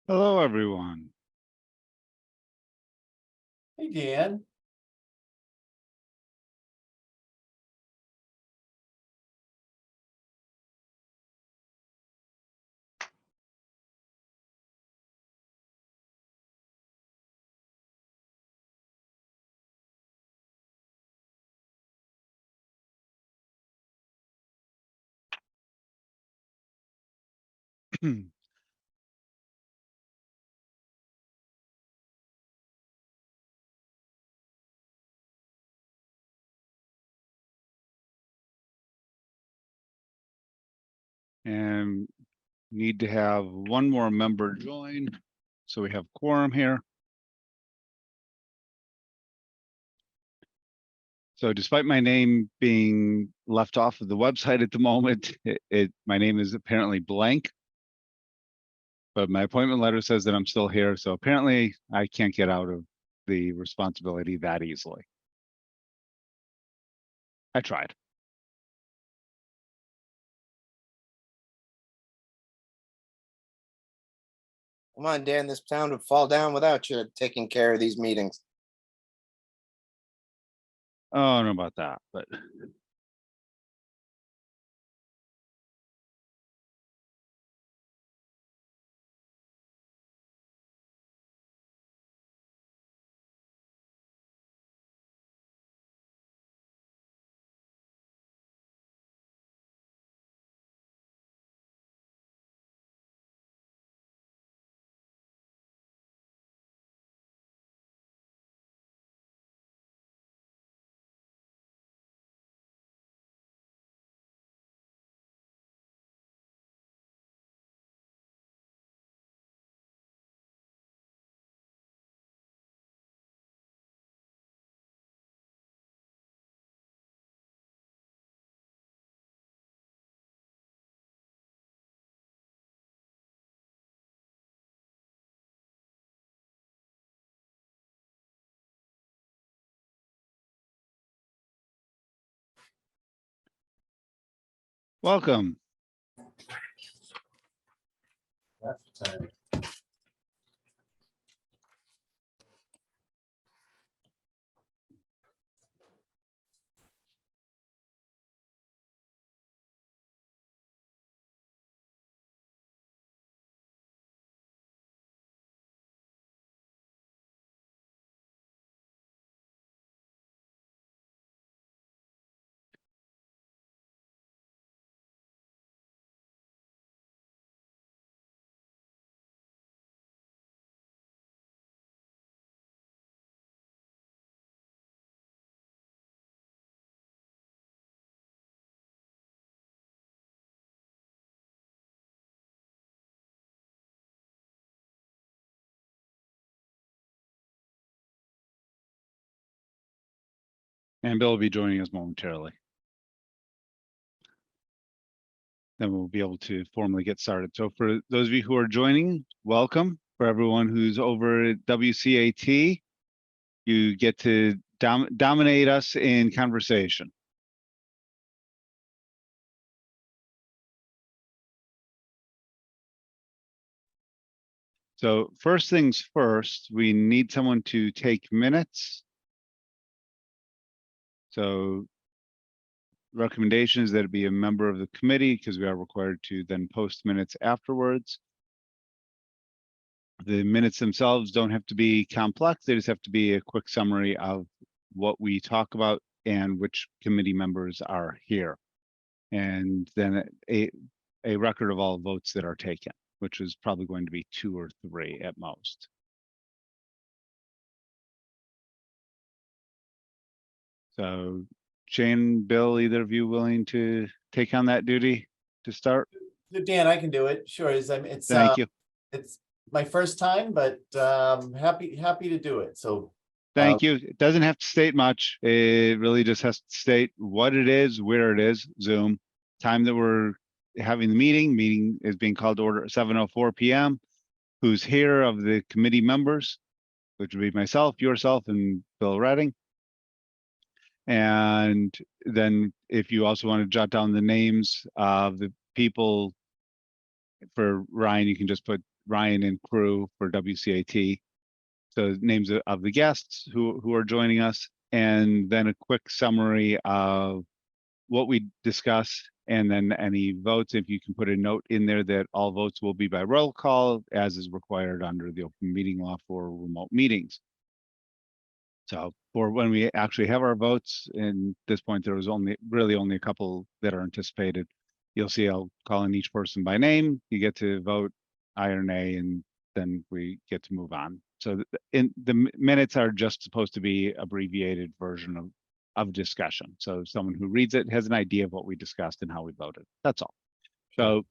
Hello, everyone. Hey, Dan. And need to have one more member join. So we have quorum here. So despite my name being left off of the website at the moment, my name is apparently blank. But my appointment letter says that I'm still here. So apparently I can't get out of the responsibility that easily. I tried. Come on, Dan, this town would fall down without you taking care of these meetings. Oh, I don't know about that, but welcome. That's the time. And Bill will be joining us momentarily. Then we'll be able to formally get started. So for those of you who are joining, welcome. For everyone who's over at WCAT, you get to dominate us in conversation. So first things first, we need someone to take minutes. So recommendation is that it be a member of the committee because we are required to then post minutes afterwards. The minutes themselves don't have to be complex. They just have to be a quick summary of what we talk about and which committee members are here. And then a record of all votes that are taken, which is probably going to be 2 or 3 at most. So Shane, Bill, either of you willing to take on that duty to start? Dan, I can do it. Sure. Thank you. It's my first time, but happy to do it. So Thank you. It doesn't have to state much. It really just has to state what it is, where it is, Zoom, time that we're having the meeting. Meeting is being called to order at 7:04 p.m. Who's here of the committee members, which would be myself, yourself, and Bill Redding. And then if you also want to jot down the names of the people for Ryan, you can just put Ryan and crew for WCAT. So names of the guests who are joining us, and then a quick summary of what we discuss, and then any votes. If you can put a note in there that all votes will be by roll call, as is required under the open meeting law for remote meetings. So for when we actually have our votes, and at this point, there was really only a couple that are anticipated. You'll see I'll call in each person by name. You get to vote aye or nay, and then we get to move on. So in the minutes are just supposed to be abbreviated version of discussion. So someone who reads it has an idea of what we discussed and how we voted. That's all. So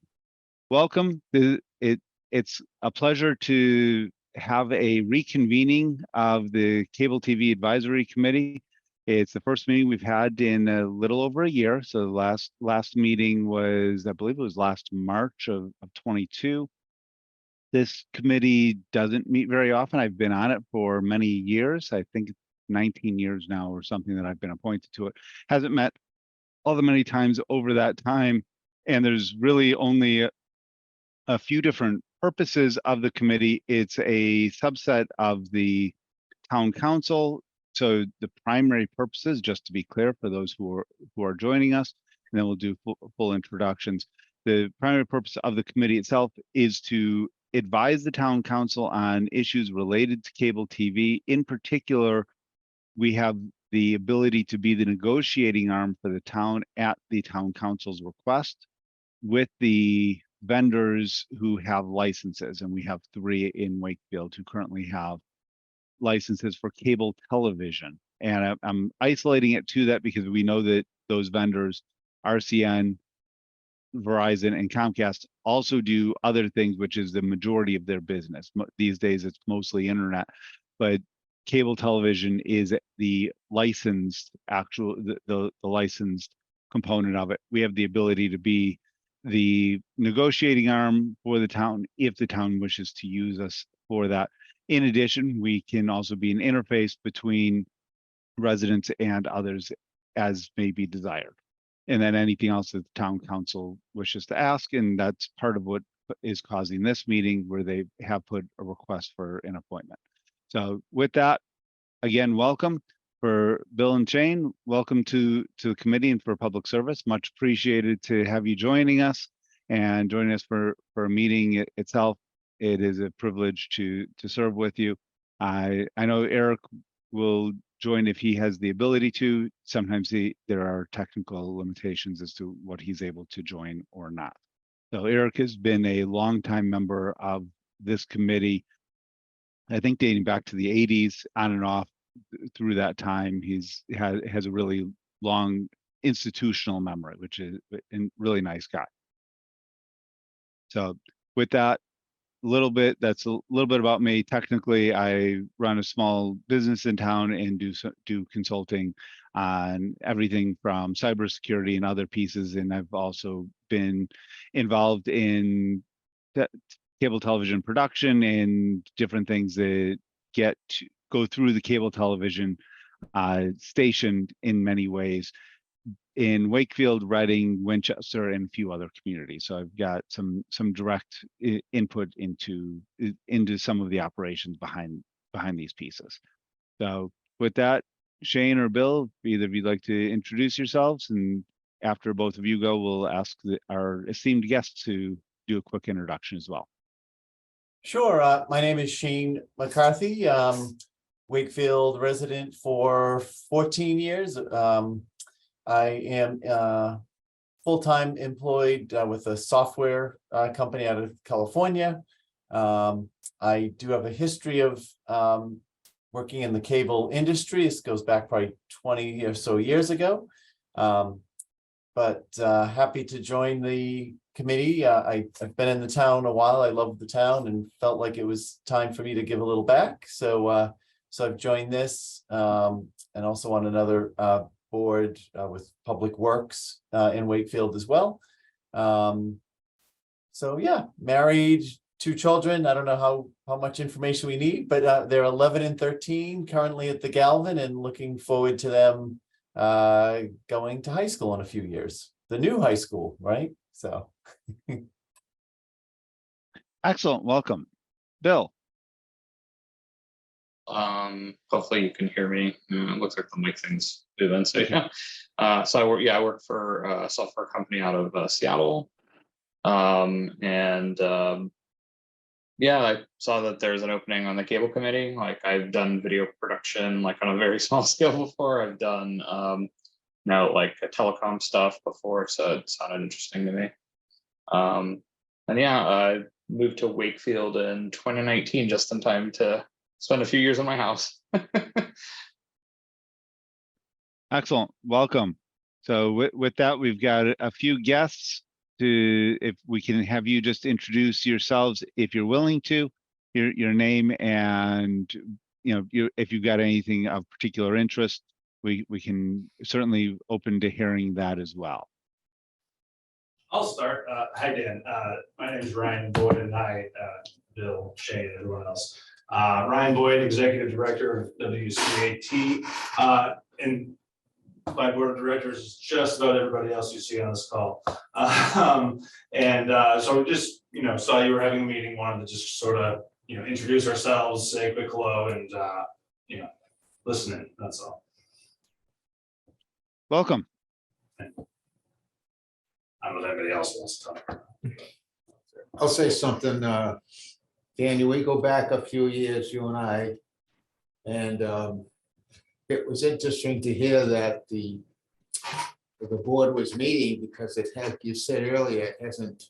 welcome. It's a pleasure to have a reconvening of the Cable TV Advisory Committee. It's the first meeting we've had in a little over a year. So the last meeting was, I believe it was last March of 22. This committee doesn't meet very often. I've been on it for many years. I think 19 years now or something that I've been appointed to it. Hasn't met all the many times over that time. And there's really only a few different purposes of the committee. It's a subset of the town council. So the primary purposes, just to be clear for those who are joining us, and then we'll do full introductions. The primary purpose of the committee itself is to advise the town council on issues related to cable TV. In particular, we have the ability to be the negotiating arm for the town at the town council's request with the vendors who have licenses. And we have 3 in Wakefield who currently have licenses for cable television. And I'm isolating it to that because we know that those vendors, RCN, Verizon, and Comcast, also do other things, which is the majority of their business. These days, it's mostly internet, but cable television is the licensed the licensed component of it. We have the ability to be the negotiating arm for the town if the town wishes to use us for that. In addition, we can also be an interface between residents and others as may be desired. And then anything else that the town council wishes to ask, and that's part of what is causing this meeting, where they have put a request for an appointment. So with that, again, welcome. For Bill and Shane, welcome to the committee and for public service. Much appreciated to have you joining us and joining us for a meeting itself. It is a privilege to serve with you. I know Eric will join if he has the ability to. Sometimes there are technical limitations as to what he's able to join or not. So Eric has been a longtime member of this committee, I think dating back to the 80s, on and off through that time. Has a really long institutional memory, which is a really nice guy. So with that, that's a little bit about me. Technically, I run a small business in town and do consulting on everything from cybersecurity and other pieces. And I've also been involved in cable television production and different things that go through the cable television station in many ways in Wakefield, Reading, Winchester, and a few other communities. So I've got some direct input into some of the operations behind these pieces. So with that, Shane or Bill, either of you'd like to introduce yourselves, and after both of you go, we'll ask our esteemed guests to do a quick introduction as well. Sure. My name is Shane McCarthy, Wakefield resident for 14 years. I am full-time employed with a software company out of California. I do have a history of working in the cable industry. This goes back probably 20 or so years ago. But happy to join the committee. I've been in the town a while. I love the town and felt like it was time for me to give a little back. So I've joined this and also on another board with Public Works in Wakefield as well. So yeah, married, 2 children. I don't know how much information we need, but they're 11 and 13 currently at the Galvin, and looking forward to them going to high school in a few years. The new high school, right? So Excellent, welcome. Bill, Hopefully you can hear me. It looks like the mic thing's doing so. Okay. Yeah. So I work for a software company out of Seattle. Yeah, I saw that there's an opening on the cable committee. Like I've done video production like on a very small scale before. I've done now like telecom stuff before, so it sounded interesting to me. And yeah, I moved to Wakefield in 2019, just in time to spend a few years in my house. excellent, welcome. So with that, we've got a few guests. If we can have you just introduce yourselves, if you're willing to, your name and if you've got anything of particular interest, we can certainly open to hearing that as well. I'll start. Hi, Dan. My name is Ryan Boyd, and hi, Bill, Shane, and everyone else. Ryan Boyd, Executive Director of WCAT. And my board of directors is just about everybody else you see on this call. So we just, saw you were having a meeting, wanted to just sort of, introduce ourselves, say a quick hello, and, listen in. That's all. Welcome. I don't know if anybody else wants to talk. I'll say something, Daniel, we go back a few years, you and I, and it was interesting to hear that the board was meeting because it had, you said earlier, it hasn't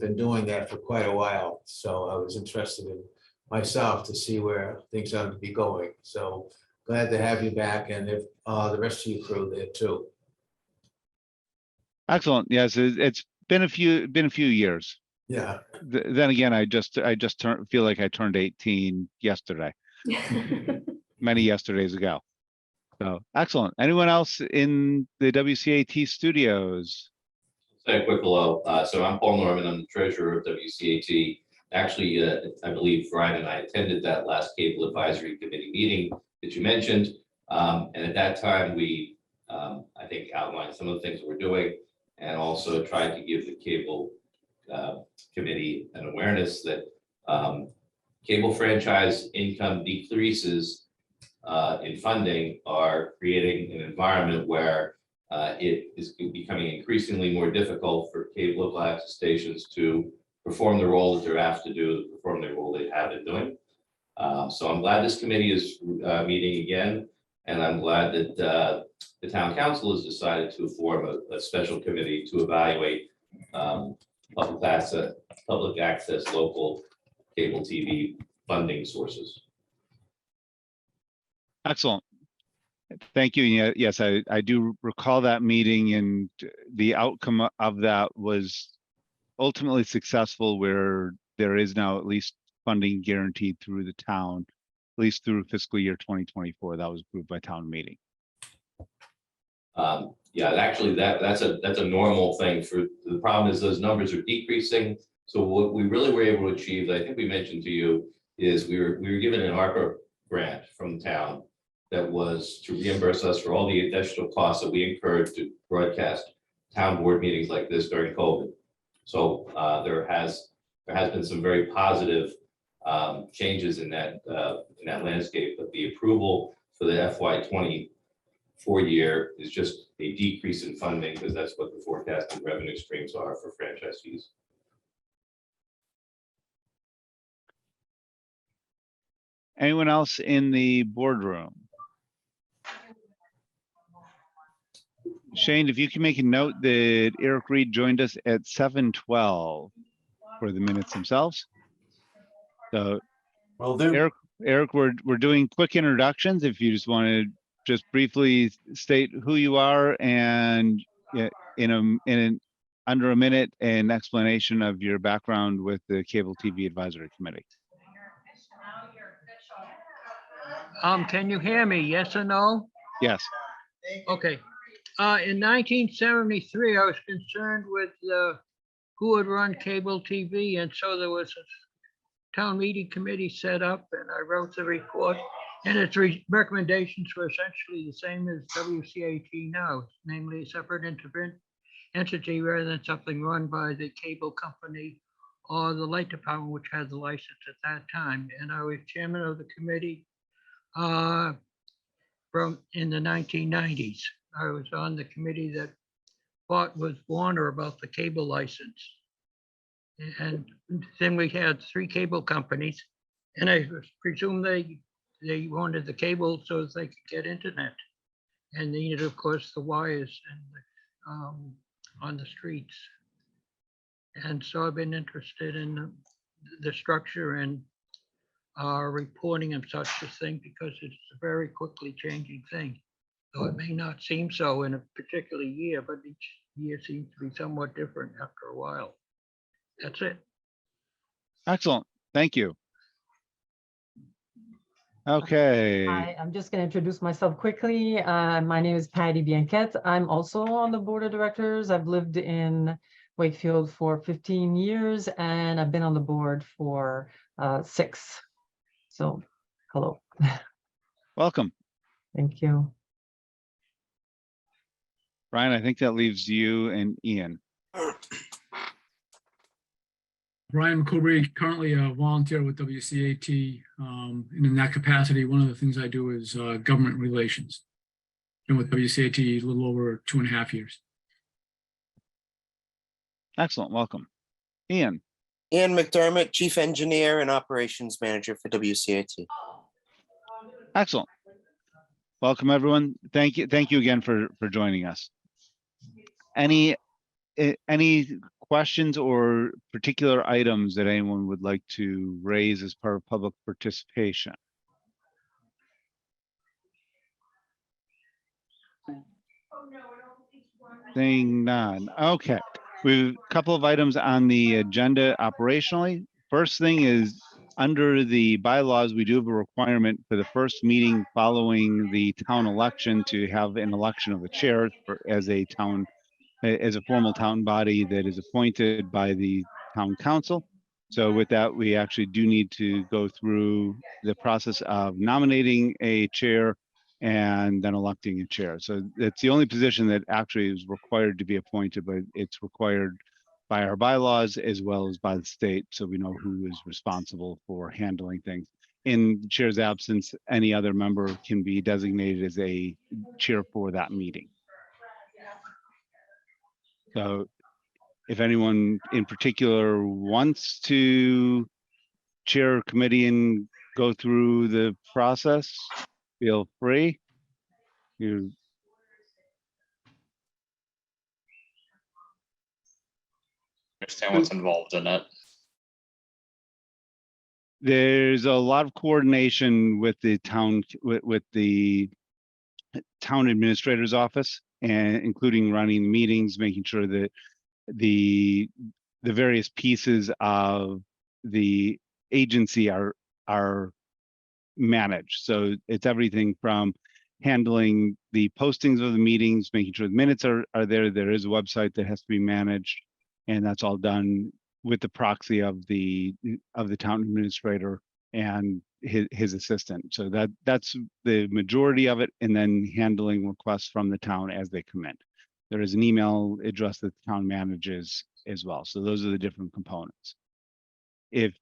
been doing that for quite a while. So I was interested in myself to see where things ought to be going. So glad to have you back, and if the rest of your crew there too. Excellent. Yes, it's been a few years. Yeah. Then again, I just feel like I turned 18 yesterday, many yesterdays ago. So excellent. Anyone else in the WCAT studios? Say a quick hello. So I'm Paul Norman. I'm the treasurer of WCAT. Actually, I believe Brian and I attended that last cable advisory committee meeting that you mentioned. And at that time, we, I think, outlined some of the things that we're doing, and also tried to give the cable committee an awareness that cable franchise income decreases in funding are creating an environment where it is becoming increasingly more difficult for cable local access stations to perform the role that they're asked to do, perform the role they have been doing. So I'm glad this committee is meeting again, and I'm glad that the town council has decided to form a special committee to evaluate public access local cable TV funding sources. Excellent. Thank you. Yeah, yes, I do recall that meeting, and the outcome of that was ultimately successful, where there is now at least funding guaranteed through the town, at least through fiscal year 2024. That was approved by town meeting. Yeah, actually, that's a normal thing. For the problem is those numbers are decreasing. So what we really were able to achieve, I think we mentioned to you, is we were given an ARPA grant from the town that was to reimburse us for all the additional costs that we incurred to broadcast town board meetings like this during COVID. So there has been some very positive changes in that landscape, but the approval for the FY24 year is just a decrease in funding, because that's what the forecasted revenue streams are for franchise fees. Anyone else in the boardroom? Shane, if you can make a note that Eric Reed joined us at 7:12 for the minutes themselves. So Will do. Eric, we're doing quick introductions. If you just want to just briefly state who you are, and under a minute, an explanation of your background with the Cable TV Advisory Committee. Can you hear me? Yes or no? Yes. Okay. In 1973, I was concerned with who would run cable TV, and so there was a town meeting committee set up, and I wrote the report, and its recommendations were essentially the same as WCAT now, namely a separate independent entity rather than something run by the cable company or the light department, which had the license at that time. And I was chairman of the committee from in the 1990s. I was on the committee that fought with Warner about the cable license. And then we had 3 cable companies, and I presume they wanted the cable so that they could get internet. And they needed, of course, the wires and on the streets. And so I've been interested in the structure and reporting of such a thing because it's a very quickly changing thing. Though it may not seem so in a particular year, but each year seems to be somewhat different after a while. That's it. Excellent. Thank you. Okay. Hi, I'm just going to introduce myself quickly. My name is Patty Bianquette. I'm also on the board of directors. I've lived in Wakefield for 15 years and I've been on the board for 6. So, hello. Welcome. Thank you. Brian, I think that leaves you and Ian. Brian McCovery, currently a volunteer with WCAT. And in that capacity, one of the things I do is government relations. Been with WCAT a little over 2.5 years. Excellent. Welcome. Ian. Ian McDermott, Chief Engineer and Operations Manager for WCAT. Excellent. Welcome, everyone. Thank you. Thank you again for joining us. Any questions or particular items that anyone would like to raise as part of public participation? Seeing none. Okay. We have a couple of items on the agenda operationally. First thing is under the bylaws, we do have a requirement for the first meeting following the town election to have an election of a chair as a formal town body that is appointed by the town council. So with that, we actually do need to go through the process of nominating a chair and then electing a chair. So it's the only position that actually is required to be appointed, but it's required by our bylaws as well as by the state. So we know who is responsible for handling things. In the chair's absence, any other member can be designated as a chair for that meeting. So if anyone in particular wants to chair a committee and go through the process, feel free. You Understand what's involved in it. there's a lot of coordination with the town with the town administrator's office, and including running meetings, making sure that the various pieces of the agency are managed. So it's everything from handling the postings of the meetings, making sure the minutes are there. There is a website that has to be managed, and that's all done with the proxy of the town administrator and his assistant. So that's the majority of it, and then handling requests from the town as they come in. There is an email address that the town manages as well. So those are the different components. If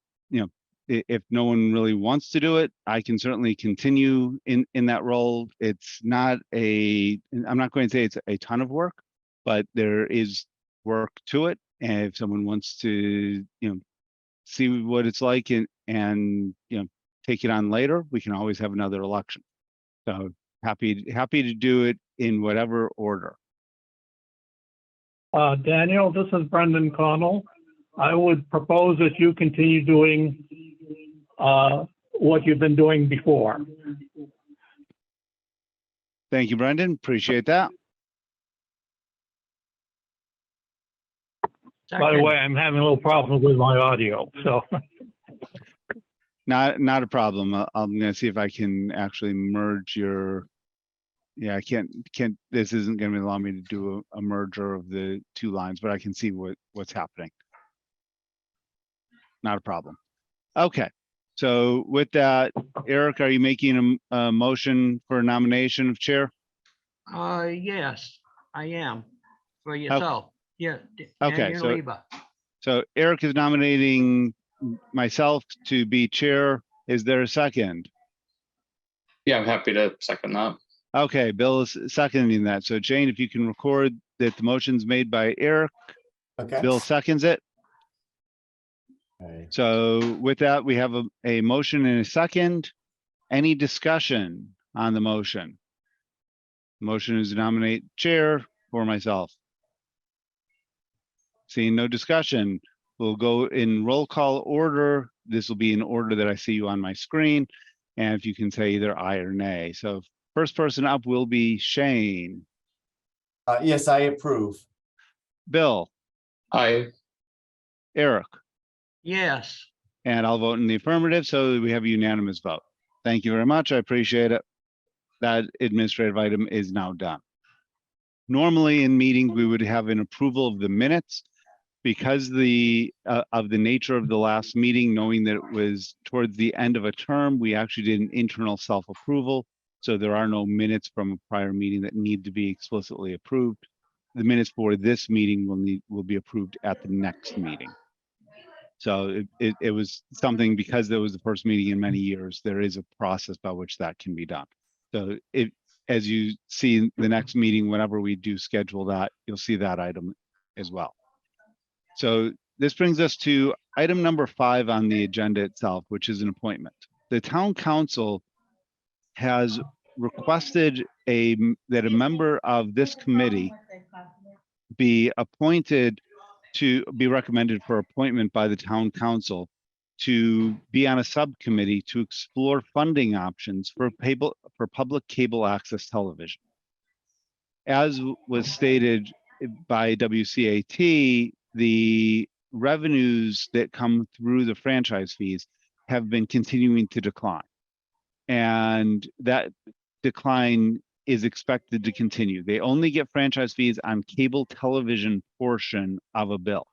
no one really wants to do it, I can certainly continue in that role. It's not I'm not going to say it's a ton of work, but there is work to it. And if someone wants to, see what it's like and take it on later, we can always have another election. So happy to do it in whatever order. Daniel, this is Brendan Connell. I would propose that you continue doing what you've been doing before. Thank you, Brendan. Appreciate that. By the way, I'm having a little problem with my audio, so. Not a problem. I'm going to see if I can actually merge your. Yeah, I can't. This isn't going to allow me to do a merger of the two lines, but I can see what's happening. Not a problem. Okay. So with that, Eric, are you making a motion for a nomination of chair? Yes, I am. For yourself. Yeah. Okay, Daniel so- Leba. So Eric is nominating myself to be chair. Is there a second? Yeah, I'm happy to second that. Okay, Bill is seconding that. So Jane, if you can record that the motion's made by Eric, Okay. Bill seconds it. Okay. So with that, we have a motion and a second. Any discussion on the motion? Motion is to nominate chair for myself. Seeing no discussion, we'll go in roll call order. This will be in order that I see you on my screen. And if you can say either aye or nay. So first person up will be Shane. Yes, I approve. Bill, I Eric, Yes. and I'll vote in the affirmative. So we have a unanimous vote. Thank you very much. I appreciate it. That administrative item is now done. Normally in meetings, we would have an approval of the minutes. Because of the nature of the last meeting, knowing that it was towards the end of a term, we actually did an internal self-approval. So there are no minutes from a prior meeting that need to be explicitly approved. The minutes for this meeting will be approved at the next meeting. So it was something, because there was the first meeting in many years, there is a process by which that can be done. So as you see the next meeting, whenever we do schedule that, you'll see that item as well. So this brings us to item number 5 on the agenda itself, which is an appointment. The town council has requested that a member of this committee be appointed to be recommended for appointment by the town council to be on a subcommittee to explore funding options for public cable access television. As was stated by WCAT, the revenues that come through the franchise fees have been continuing to decline. And that decline is expected to continue. They only get franchise fees on cable television portion of a bill.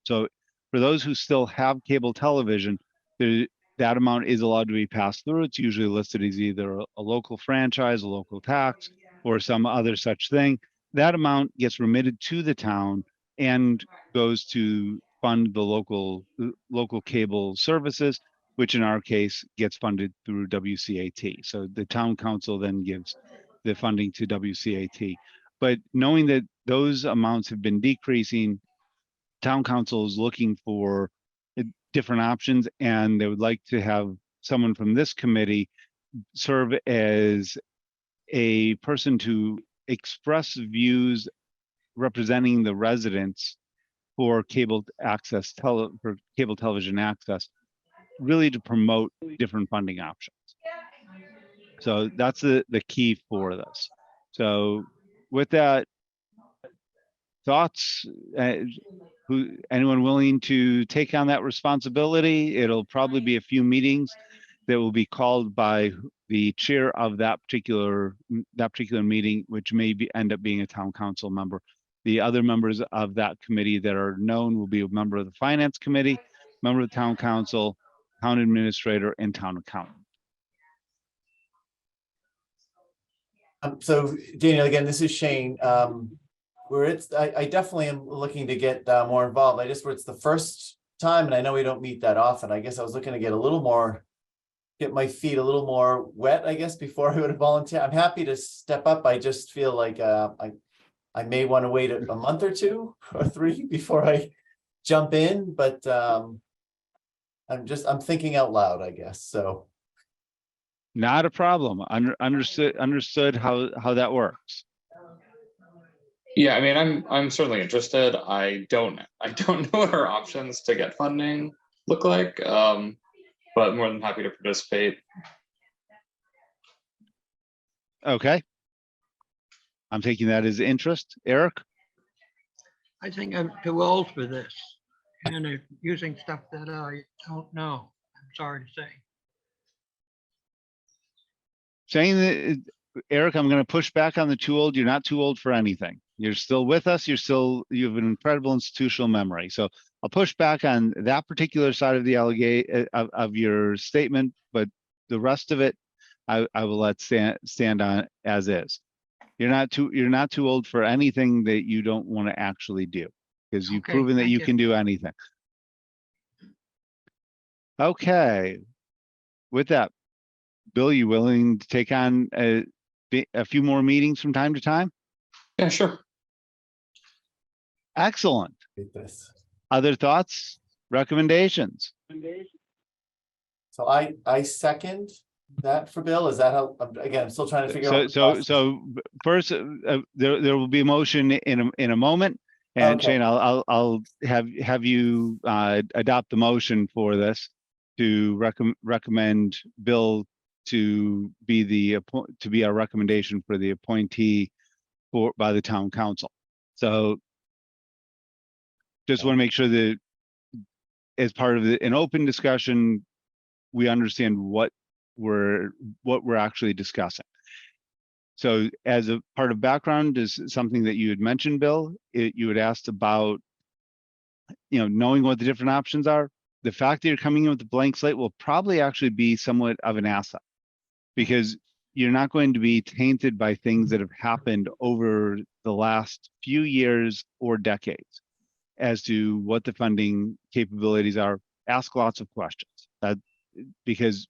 So for those who still have cable television, that amount is allowed to be passed through. It's usually listed as either a local franchise, a local tax, or some other such thing. That amount gets remitted to the town and goes to fund the local cable services, which in our case gets funded through WCAT. So the town council then gives the funding to WCAT. But knowing that those amounts have been decreasing, town council is looking for different options, and they would like to have someone from this committee serve as a person to express views representing the residents for cable television access, really to promote different funding options. So that's the key for this. So with that, thoughts, anyone willing to take on that responsibility? It'll probably be a few meetings that will be called by the chair of that particular meeting, which may end up being a town council member. The other members of that committee that are known will be a member of the finance committee, member of the town council, town administrator, and town accountant. So Daniel, again, this is Shane. I definitely am looking to get more involved. It's the first time, and I know we don't meet that often. I guess I was looking to get my feet a little more wet, I guess, before I would volunteer. I'm happy to step up. I just feel like I may want to wait a month or 2 or 3 before I jump in, but I'm thinking out loud, I guess. So Not a problem. Understood how that works. Yeah, I mean, I'm certainly interested. I don't know what our options to get funding look like, but more than happy to participate. Okay. I'm taking that as interest. Eric? I think I'm too old for this. And they're using stuff that I don't know. I'm sorry to say. Saying that, Eric, I'm going to push back on the too old. You're not too old for anything. You're still with us. You have an incredible institutional memory. So I'll push back on that particular side of the of your statement, but the rest of it, I will let stand on as is. You're not too old for anything that you don't want to actually do. because you've Okay, proven that thank you you. can do anything. Okay. With that, Bill, you willing to take on a few more meetings from time to time? Yeah, sure. Excellent. Take this. Other thoughts, recommendations? So I second that for Bill. Is that how, again, I'm still trying to figure out. So first, there will be a motion in a moment. And Okay. Shane, I'll have you adopt the motion for this to recommend Bill to be our recommendation for the appointee by the town council. So just want to make sure that as part of an open discussion, we understand what we're actually discussing. So as a part of background is something that you had mentioned, Bill, you had asked about, knowing what the different options are. The fact that you're coming in with a blank slate will probably actually be somewhat of an asset, because you're not going to be tainted by things that have happened over the last few years or decades as to what the funding capabilities are. Ask lots of questions, because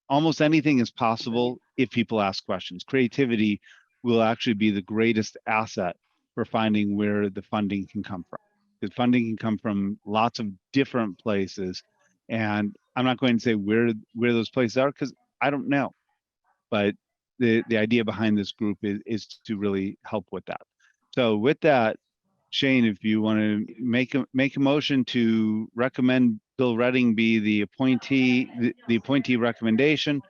almost anything is possible if people ask questions. Creativity will actually be the greatest asset for finding where the funding can come from. Because funding can come from lots of different places. And I'm not going to say where those places are, because I don't know. But the idea behind this group is to really help with that. So with that, Shane, if you want to make a motion to recommend Bill Redding be the appointee recommendation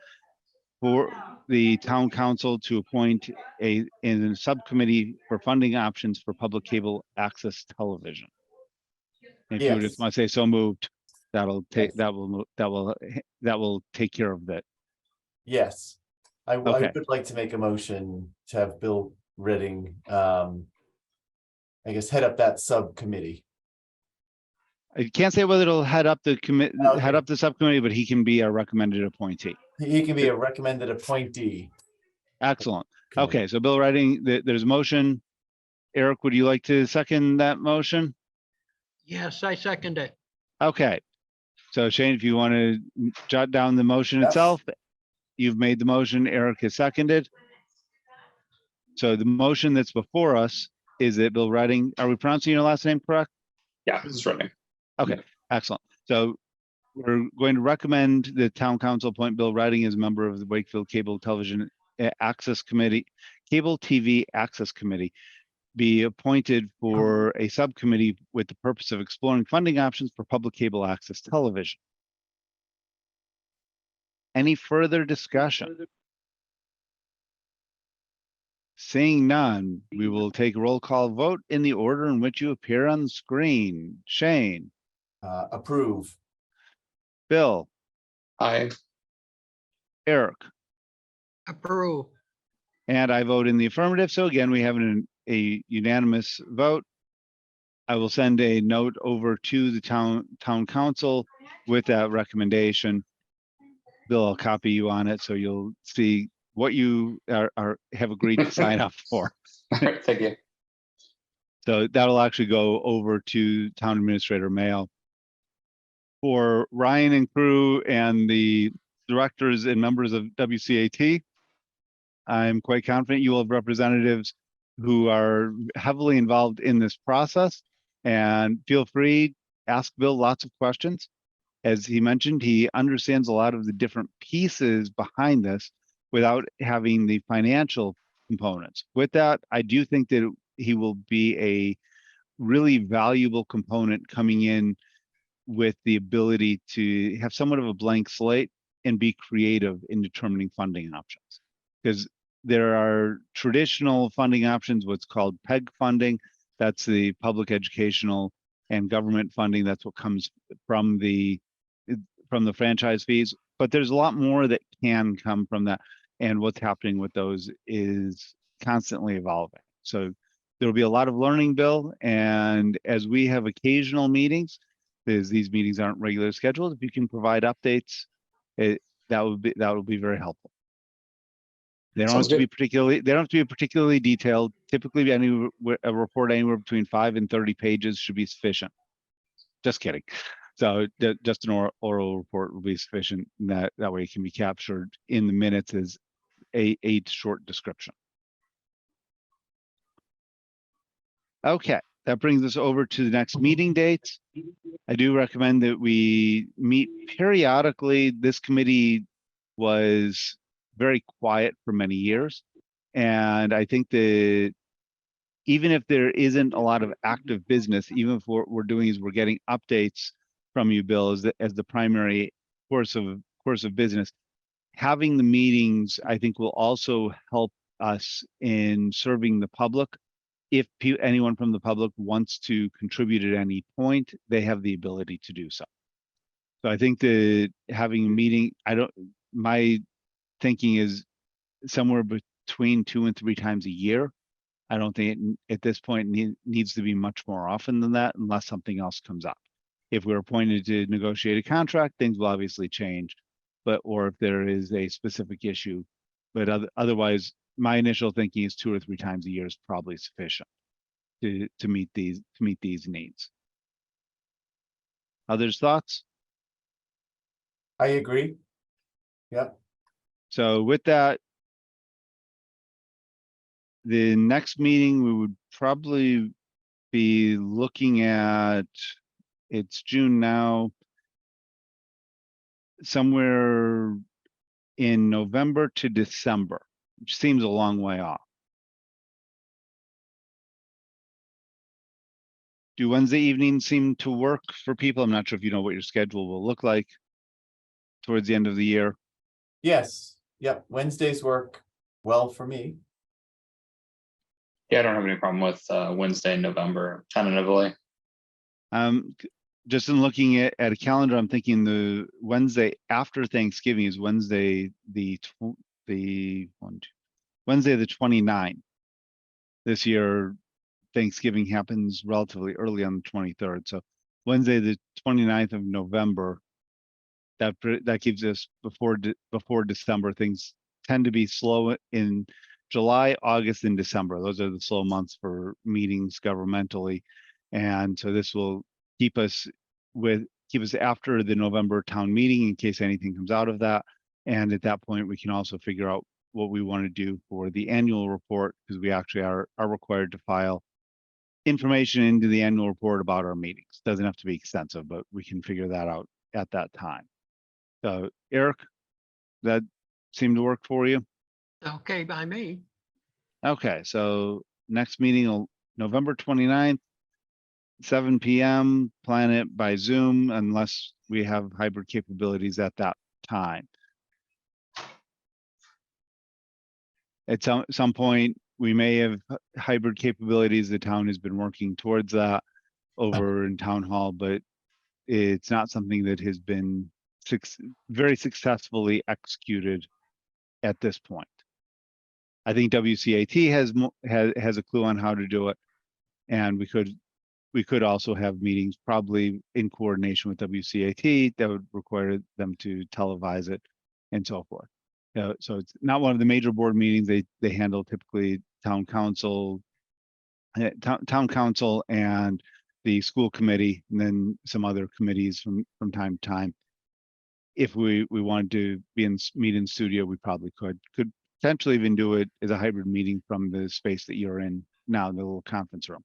for the town council to appoint in a subcommittee for funding options for public cable access television. If you would just Yes. want to say so moved, that'll take Yes. that will take care of that. Yes. I Okay. would like to make a motion to have Bill Redding, I guess, head up that subcommittee. I can't say whether it'll head up the Okay. head up the subcommittee, but he can be a recommended appointee. He can be a recommended appointee. Excellent. Committee. Okay, so Bill Redding, there's a motion. Eric, would you like to second that motion? Yes, I second it. Okay. So Shane, if you want to jot down the motion Yep. itself, you've made the motion, Eric has seconded. So the motion that's before us is that Bill Redding, are we pronouncing your last name correct? Yeah, it's running. Okay, excellent. So we're going to recommend the town council appoint Bill Redding as a member of the Wakefield Cable Television Access Committee, Cable TV Access Committee, be appointed for a subcommittee with the purpose of exploring funding options for public cable access television. Any further discussion? Seeing none, we will take a roll call vote in the order in which you appear on the screen. Shane, Approve. Bill, I Eric, Approve. and I vote in the affirmative. So again, we have a unanimous vote. I will send a note over to the town council with that recommendation. Bill, I'll copy you on it so you'll see what you have agreed to sign up for. all right, thank you. So that'll actually go over to town administrator Mayo. For Ryan and crew and the directors and members of WCAT, I'm quite confident you will have representatives who are heavily involved in this process, and feel free, ask Bill lots of questions. As he mentioned, he understands a lot of the different pieces behind this without having the financial components. With that, I do think that he will be a really valuable component coming in with the ability to have somewhat of a blank slate and be creative in determining funding options. Because there are traditional funding options, what's called PEG funding. That's the public educational and government funding. That's what comes from the franchise fees. But there's a lot more that can come from that. And what's happening with those is constantly evolving. So there'll be a lot of learning, Bill. And as we have occasional meetings, as these meetings aren't regularly scheduled, if you can provide updates, that would be very helpful. They don't Sounds have to be good. particularly, they don't have to be particularly detailed. Typically, a report anywhere between 5 and 30 pages should be sufficient. Just kidding. So just an oral report will be sufficient. And that way it can be captured in the minutes as a short description. Okay, that brings us over to the next meeting dates. I do recommend that we meet periodically. This committee was very quiet for many years. And I think that even if there isn't a lot of active business, even if what we're doing is we're getting updates from you, Bill, as the primary course of business, having the meetings, I think, will also help us in serving the public. If anyone from the public wants to contribute at any point, they have the ability to do so. So I think that having a meeting, my thinking is somewhere between 2 and 3 times a year. I don't think at this point needs to be much more often than that unless something else comes up. If we're appointed to negotiate a contract, things will obviously change, or if there is a specific issue. But otherwise, my initial thinking is 2 or 3 times a year is probably sufficient to meet these needs. Others' thoughts? I agree. Yep. So with that, the next meeting we would probably be looking at, it's June now, somewhere in November to December, which seems a long way off. Do Wednesday evenings seem to work for people? I'm not sure if you know what your schedule will look like towards the end of the year. Yes. Yep. Wednesdays work well for me. Yeah, I don't have any problem with Wednesday in November tentatively. Just in looking at a calendar, I'm thinking the Wednesday after Thanksgiving is Wednesday the 29th. This year, Thanksgiving happens relatively early on the 23rd. So Wednesday the 29th of November, that keeps us before December. Things tend to be slow in July, August, and December. Those are the slow months for meetings governmentally. And so this will keep us after the November town meeting in case anything comes out of that. And at that point, we can also figure out what we want to do for the annual report, because we actually are required to file information into the annual report about our meetings. Doesn't have to be extensive, but we can figure that out at that time. So Eric, that seemed to work for you? Okay, by me. Okay, so next meeting, November 29th, 7 p.m. Plan it by Zoom unless we have hybrid capabilities at that time. At some point, we may have hybrid capabilities. The town has been working towards that over in town hall, but it's not something that has been very successfully executed at this point. I think WCAT has a clue on how to do it, and we could also have meetings probably in coordination with WCAT that would require them to televise it and so forth. So it's not one of the major board meetings. They handle typically town council and the school committee, and then some other committees from time to time. If we wanted to meet in studio, we probably could potentially even do it as a hybrid meeting from the space that you're in now, the little conference room.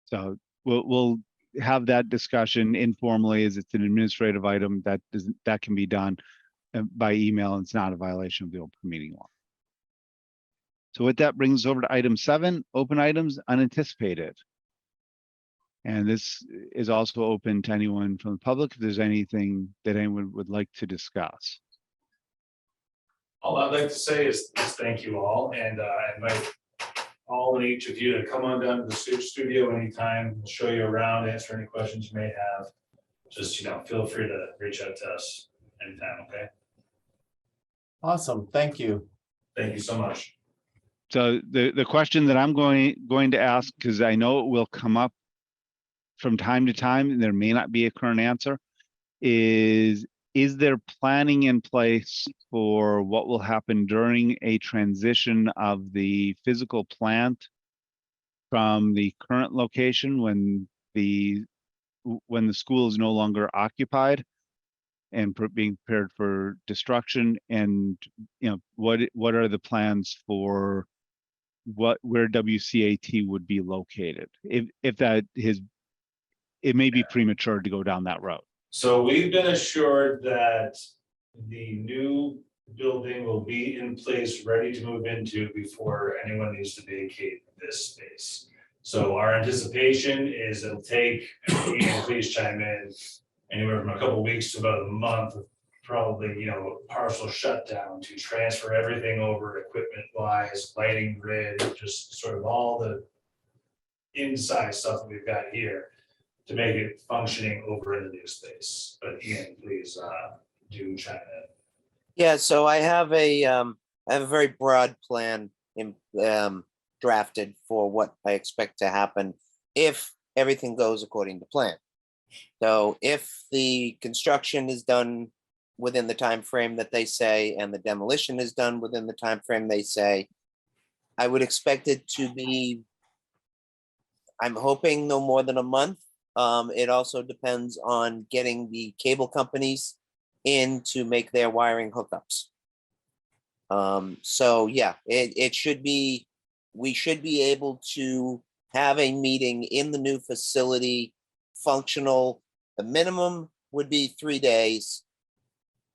So we'll have that discussion informally, as it's an administrative item that can be done by email, and it's not a violation of the open meeting law. So with that brings us over to item 7, open items unanticipated. And this is also open to anyone from the public if there's anything that anyone would like to discuss. All I'd like to say is thank you all, and I invite all and each of you to come on down to the studio anytime. We'll show you around, answer any questions you may have. Just, feel free to reach out to us anytime, okay? Awesome. Thank you. Thank you so much. So the question that I'm going to ask, because I know it will come up from time to time, and there may not be a current answer, is is there planning in place for what will happen during a transition of the physical plant from the current location when the school is no longer occupied and being prepared for destruction? And what are the plans for where WCAT would be located, if that is, it may be premature to go down that road. So we've been assured that the new building will be in place, ready to move into before anyone needs to vacate this space. So our anticipation is it'll take, and Ian, please chime in, anywhere from a couple of weeks to about a month, probably, partial shutdown to transfer everything over equipment wise, lighting grid, just sort of all the inside stuff that we've got here to make it functioning over in the new space. But Ian, please do chime in. Yeah, so I have a very broad plan drafted for what I expect to happen if everything goes according to plan. So if the construction is done within the time frame that they say, and the demolition is done within the time frame they say, I would expect it to be, I'm hoping, no more than a month. It also depends on getting the cable companies in to make their wiring hookups. So yeah, it should be, we should be able to have a meeting in the new facility functional. The minimum would be 3 days,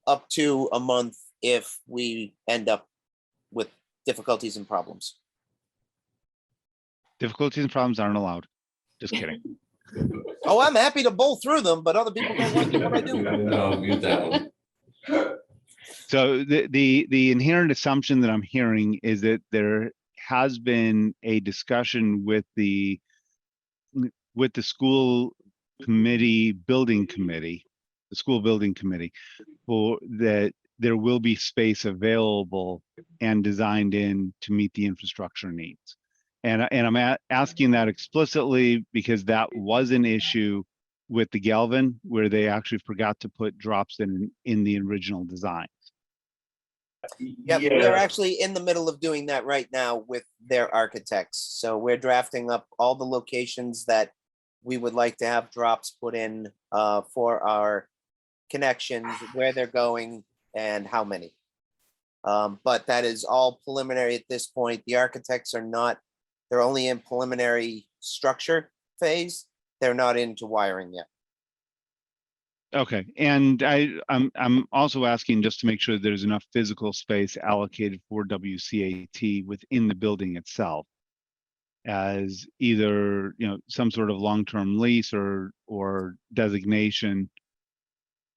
up to a month if we end up with difficulties and problems. Difficulties and problems aren't allowed. Just kidding. Oh, I'm happy to bowl through them, but other people don't like it when I do. No, mute that one. So the inherent assumption that I'm hearing is that there has been a discussion with the school committee, building committee, the school building committee, for that there will be space available and designed in to meet the infrastructure needs. And I'm asking that explicitly because that was an issue with the Galvin, where they actually forgot to put drops in the original design. Yeah, we're actually in the middle of doing that right now with their architects. So we're drafting up all the locations that we would like to have drops put in for our connections, where they're going and how many. But that is all preliminary at this point. The architects are not, they're only in preliminary structure phase. They're not into wiring yet. Okay, and I'm also asking just to make sure there's enough physical space allocated for WCAT within the building itself, as either some sort of long-term lease or designation,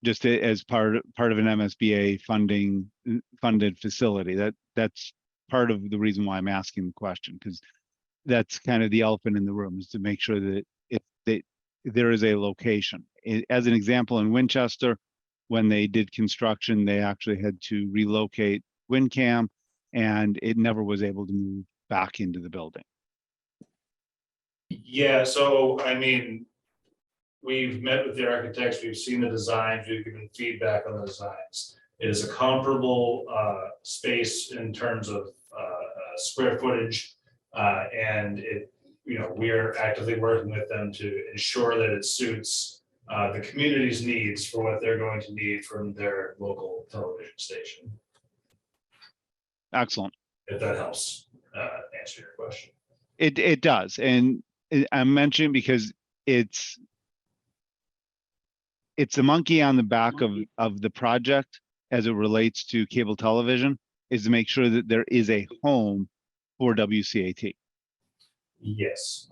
just as part of an MSBA funded facility. That's part of the reason why I'm asking the question, because that's kind of the elephant in the room, is to make sure that there is a location. As an example, in Winchester, when they did construction, they actually had to relocate WinCam, and it never was able to move back into the building. Yeah, so I mean, we've met with the architects, we've seen the designs, we've given feedback on the designs. It is a comparable space in terms of square footage, and we are actively working with them to ensure that it suits the community's needs for what they're going to need from their local television station. Excellent. If that helps answer your question. It does, and I'm mentioning because it's the monkey on the back of the project as it relates to cable television, is to make sure that there is a home for WCAT. Yes.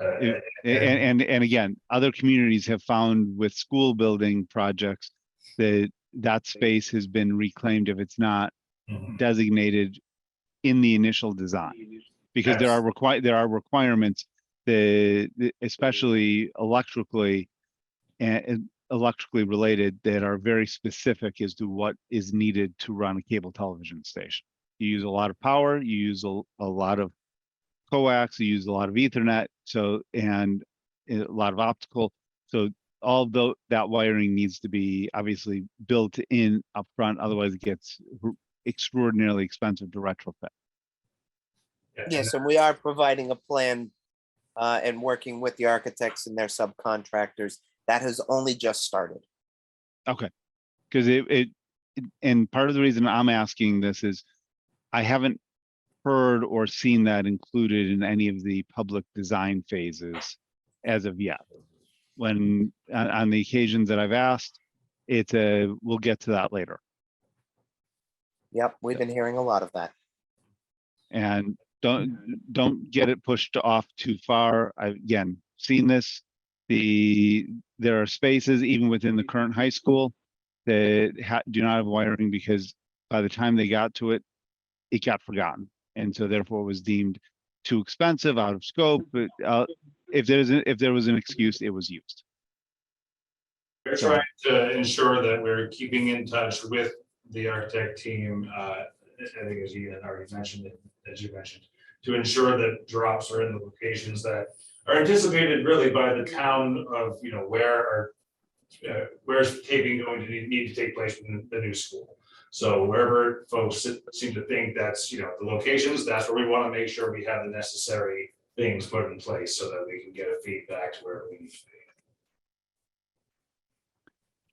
And again, other communities have found with school building projects that space has been reclaimed if it's not designated in the initial design, because there are requirements that, especially electrically related, that are very specific as to what is needed to run a cable television station. You use a lot of power, you use a lot of coax, you use a lot of Ethernet, and a lot of optical. So that wiring needs to be obviously built in upfront, otherwise it gets extraordinarily expensive to retrofit. Yes, and we are providing a plan and working with the architects and their subcontractors. That has only just started. Okay, because and part of the reason I'm asking this is I haven't heard or seen that included in any of the public design phases as of yet. When on the occasions that I've asked, we'll get to that later. Yep, we've been hearing a lot of that. And don't get it pushed off too far. I've again seen this. There are spaces even within the current high school that do not have wiring because by the time they got to it, it got forgotten, and so therefore was deemed too expensive, out of scope. But if there was an excuse, it was used. We're trying to ensure that we're keeping in touch with the architect team. I think as you had already mentioned, as you mentioned, to ensure that drops are in the locations that are anticipated really by the town of, where's taping going to need to take place in the new school. So wherever folks seem to think that's, the locations, that's where we want to make sure we have the necessary things put in place so that we can get a feedback to where we need to be.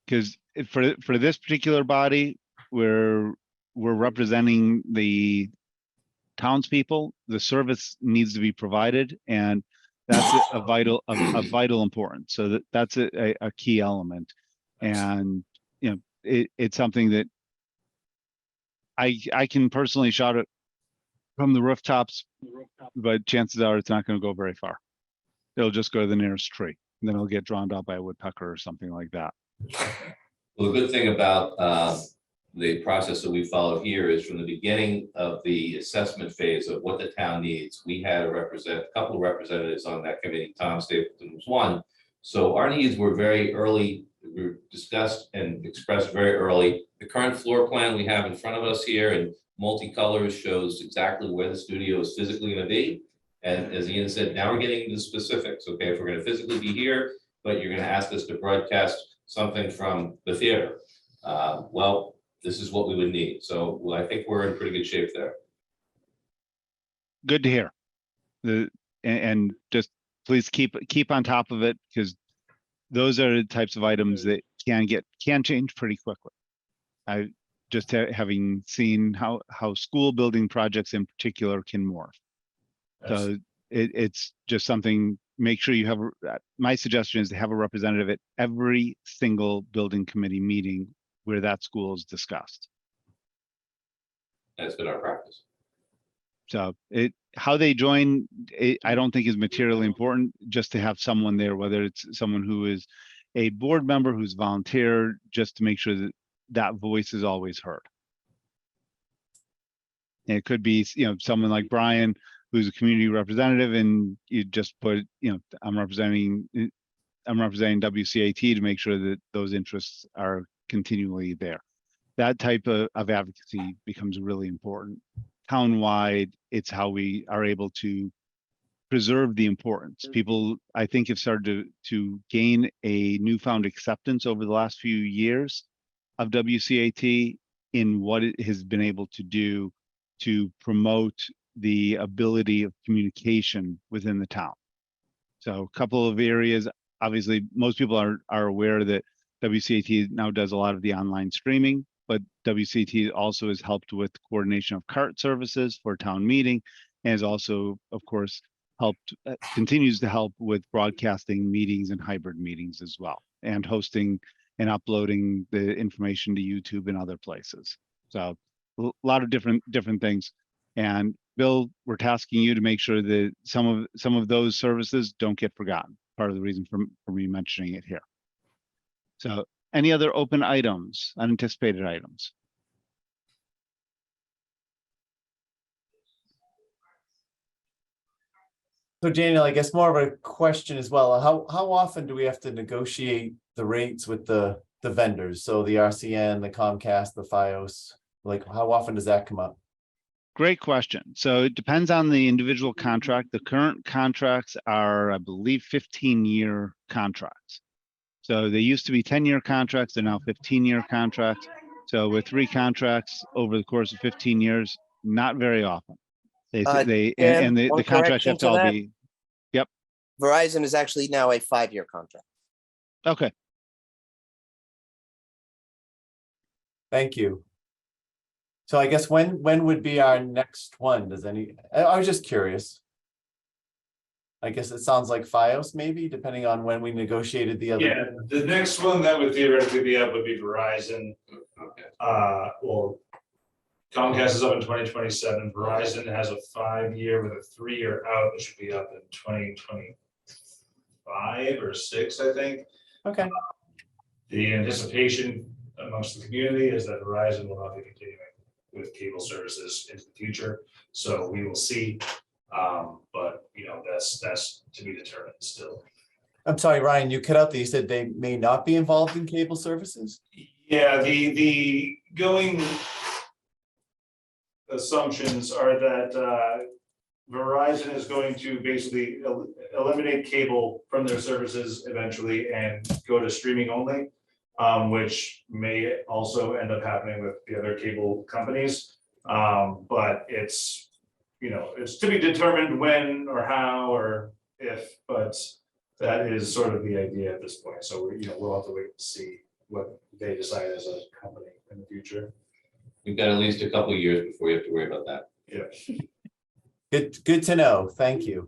Because for this particular body, we're representing the townspeople. The service needs to be provided, and that's a vital importance. So that's a key element, and it's something that I can personally shout it from the rooftops, but chances are it's not going to go very far. It'll just go to the nearest tree, and then it'll get drowned out by a woodpecker or something like that. Well, the good thing about the process that we follow here is from the beginning of the assessment phase of what the town needs, we had a couple of representatives on that committee. Tom Stapleton was one. So our needs were very early, were discussed and expressed very early. The current floor plan we have in front of us here in multicolors shows exactly where the studio is physically going to be. And as Ian said, now we're getting into specifics. Okay, if we're going to physically be here, but you're going to ask us to broadcast something from the theater. Well, this is what we would need. So I think we're in pretty good shape there. Good to hear. And just please keep on top of it, because those are the types of items that can change pretty quickly. I just having seen how school building projects in particular can morph. So it's just something. Make sure you have. My suggestion is to have a representative at every single building committee meeting where that school is discussed. That's been our practice. So how they join, I don't think is materially important. Just to have someone there, whether it's someone who is a board member who's volunteered, just to make sure that that voice is always heard. And it could be, someone like Brian, who's a community representative, and you just put, I'm representing WCAT to make sure that those interests are continually there. That type of advocacy becomes really important. Townwide, it's how we are able to preserve the importance. People, I think, have started to gain a newfound acceptance over the last few years of WCAT in what it has been able to do to promote the ability of communication within the town. So a couple of areas, obviously, most people are aware that WCAT now does a lot of the online streaming, but WCAT also has helped with coordination of cart services for town meeting, and has also, of course, continues to help with broadcasting meetings and hybrid meetings as well, and hosting and uploading the information to YouTube and other places. So a lot of different things. And Bill, we're tasking you to make sure that some of those services don't get forgotten. Part of the reason for me mentioning it here. So any other open items, unanticipated items? So Daniel, I guess more of a question as well. How often do we have to negotiate the rates with the vendors? So the RCN, the Comcast, the FiOS, like how often does that come up? Great question. So it depends on the individual contract. The current contracts are, I believe, 15-year contracts. So they used to be 10-year contracts, they're now 15-year contracts. So with 3 contracts over the course of 15 years, not very often. Dan, And the one contracts correction have to to all that. be, Verizon is actually now a 5-year contract. okay. Thank you. So I guess when would be our next one? I was just curious. I guess it sounds like FiOS maybe, depending on when we negotiated the other. Yeah, the next one that would theoretically be up would be Verizon. Well, Comcast is up in 2027. Verizon has a 5-year with a 3-year out. It should be up in 2025 or 6, I think. Okay, The anticipation amongst the community is that Verizon will not be continuing with cable services into the future. So we will see. But that's to be determined still. I'm sorry, Ryan, you cut out you said they may not be involved in cable services? Yeah, the going assumptions are that Verizon is going to basically eliminate cable from their services eventually and go to streaming only, which may also end up happening with the other cable companies. But it's to be determined when or how or if, but that is sort of the idea at this point. So we'll have to wait and see what they decide as a company in the future. You've got at least a couple of years before you have to worry about that. Yeah. Good to know. Thank you.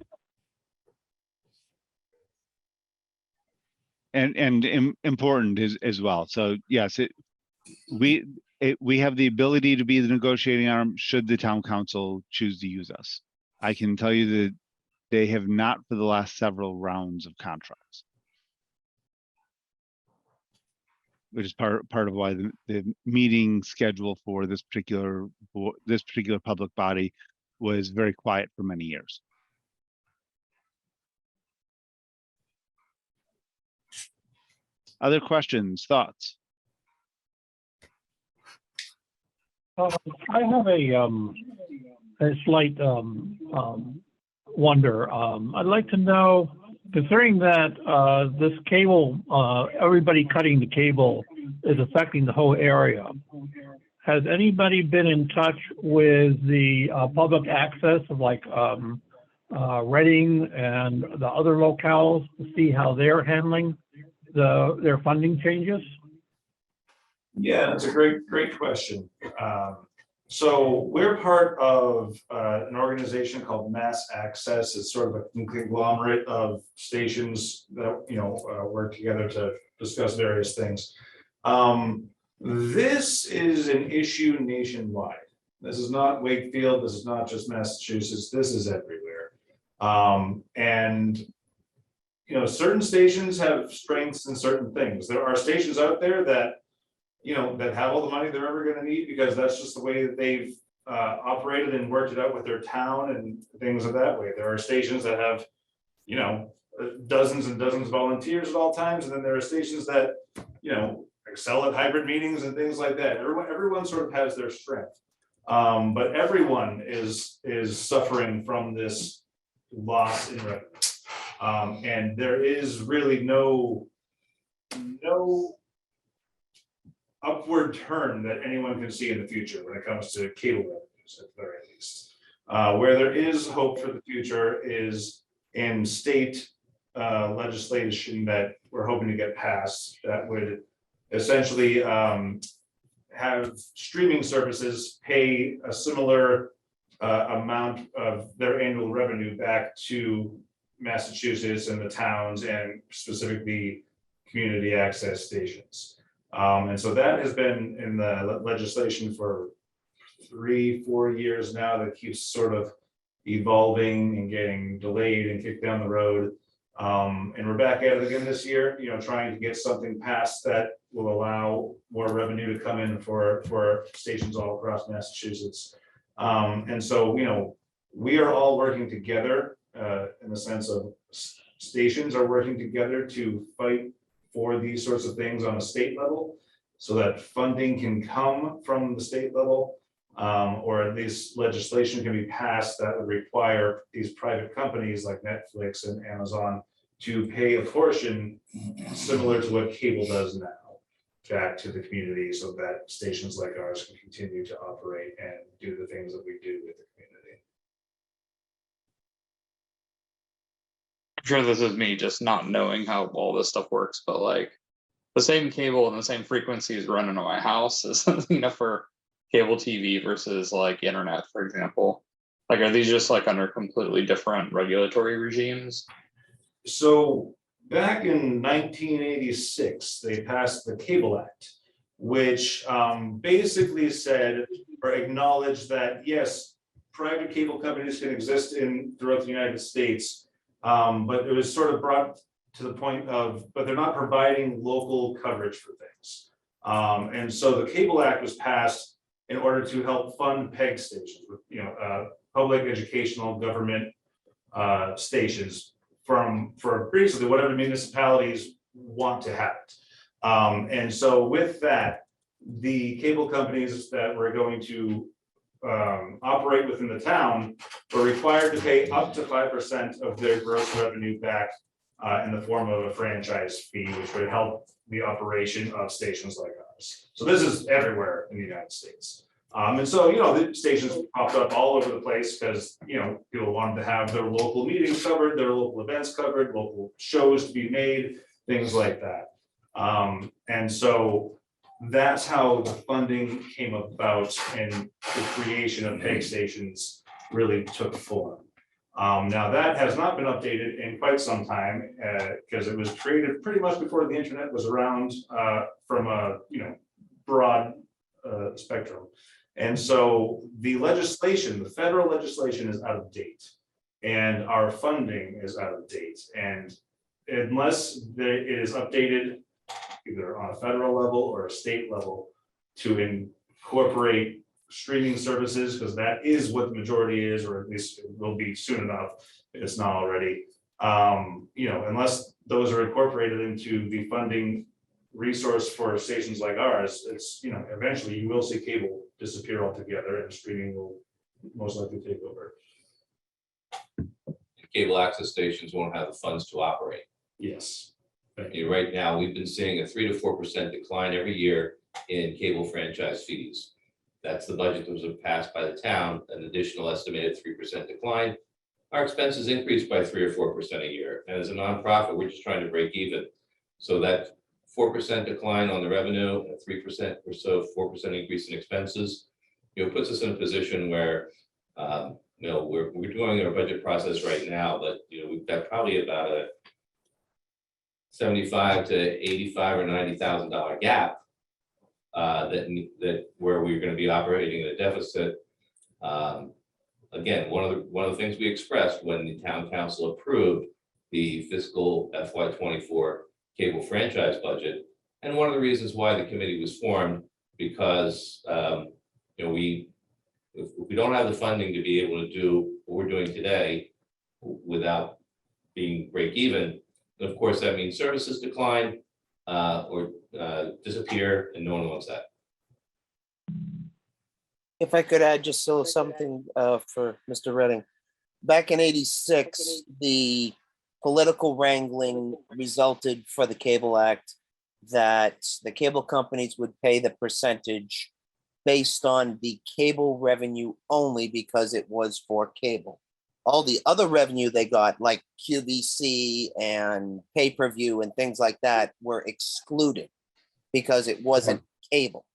And important as well. So yes, we have the ability to be the negotiating arm should the town council choose to use us. I can tell you that they have not for the last several rounds of contracts. Which is part of why the meeting schedule for this particular public body was very quiet for many years. Other questions, thoughts? I have a slight wonder. I'd like to know, considering that this cable, everybody cutting the cable is affecting the whole area, has anybody been in touch with the public access of like Reading and the other locales to see how they're handling their funding changes? Yeah, that's a great question. So we're part of an organization called Mass Access. It's sort of a conglomerate of stations that work together to discuss various things. This is an issue nationwide. This is not Wakefield. This is not just Massachusetts. This is everywhere. And certain stations have strengths in certain things. There are stations out there that that have all the money they're ever going to need because that's just the way that they've operated and worked it out with their town and things of that way. There are stations that have, dozens and dozens of volunteers at all times, and then there are stations that, excel at hybrid meetings and things like that. Everyone sort of has their strength, but everyone is suffering from this loss in revenue, and there is really no upward turn that anyone can see in the future when it comes to cable revenues, at the very least. Where there is hope for the future is in state legislation that we're hoping to get passed that would essentially have streaming services pay a similar amount of their annual revenue back to Massachusetts and the towns and specifically community access stations. And so that has been in the legislation for 3-4 years now. That keeps sort of evolving and getting delayed and kicked down the road. And we're back at it again this year, trying to get something passed that will allow more revenue to come in for stations all across Massachusetts. And so, we are all working together in the sense of stations are working together to fight for these sorts of things on a state level so that funding can come from the state level, or at least legislation can be passed that would require these private companies like Netflix and Amazon to pay a portion similar to what cable does now back to the community so that stations like ours can continue to operate and do the things that we do with the community. I'm sure this is me just not knowing how all this stuff works, but like the same cable and the same frequencies running on my house is enough for cable TV versus like internet, for example. Like, are these just like under completely different regulatory regimes? So back in 1986, they passed the Cable Act, which basically said or acknowledged that, yes, private cable companies can exist throughout the United States, but it was sort of brought to the point of, but they're not providing local coverage for things. And so the Cable Act was passed in order to help fund PEG stations, public educational government stations for basically whatever municipalities want to have it. And so with that, the cable companies that were going to operate within the town were required to pay up to 5% of their gross revenue back in the form of a franchise fee, which would help the operation of stations like ours. So this is everywhere in the United States. And so, the stations popped up all over the place because, people wanted to have their local meetings covered, their local events covered, local shows to be made, things like that. And so that's how the funding came about and the creation of PEG stations really took form. Now that has not been updated in quite some time because it was created pretty much before the internet was around from a broad spectrum. And so the legislation, the federal legislation is out of date and our funding is out of date. And unless it is updated either on a federal level or a state level to incorporate streaming services, because that is what the majority is, or at least it will be soon enough if it's not already. Unless those are incorporated into the funding resource for stations like ours, it's eventually you will see cable disappear altogether and streaming will most likely take over. Cable access stations won't have the funds to operate. Yes. Right now, we've been seeing a 3 to 4% decline every year in cable franchise fees. That's the budget that was passed by the town, an additional estimated 3% decline. Our expenses increased by 3 or 4% a year. And as a nonprofit, we're just trying to break even. So that 4% decline on the revenue, a 3% or so, 4% increase in expenses, puts us in a position where, we're doing our budget process right now, but, we've got probably about a $75 to $85 or $90,000 gap that where we're going to be operating at a deficit. Again, one of the things we expressed when the town council approved the fiscal FY24 cable franchise budget, and one of the reasons why the committee was formed, because if we don't have the funding to be able to do what we're doing today without being break even, of course that means services decline or disappear, and no one wants that. If I could add just something for Mr. Redding. Back in '86, the political wrangling resulted for the Cable Act that the cable companies would pay the percentage based on the cable revenue only because it was for cable. All the other revenue they got, like QVC and pay-per-view and things like that, were excluded because it wasn't cable.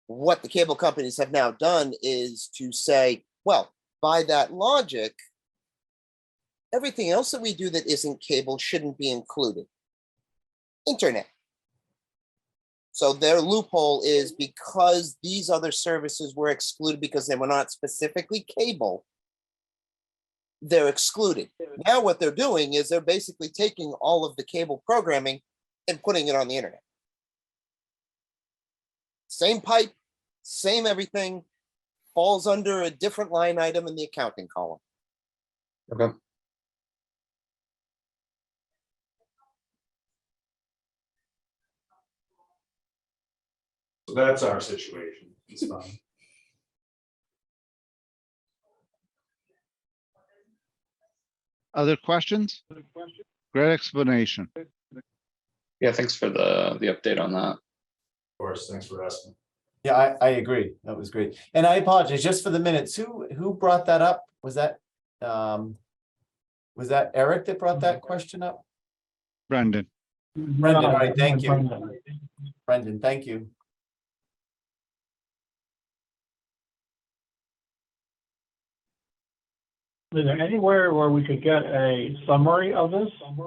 What the cable companies have now done is to say, well, by that logic, everything else that we do that isn't cable shouldn't be included. Internet. So their loophole is because these other services were excluded because they were not specifically cable, they're excluded. Now what they're doing is they're basically taking all of the cable programming and putting it on the internet. Same pipe, same everything, falls under a different line item in the accounting column. Okay. So that's our situation. It's fine. Other questions? Great explanation. Yeah, thanks for the update on that. Of course, thanks for asking. Yeah, I agree. That was great. And I apologize, just for the minutes, who brought that up? Was that Eric that brought that question up? Brendan. Brendan, all right, thank you. Brendan. Brendan, thank you. Is there anywhere where we could get a summary of this? Of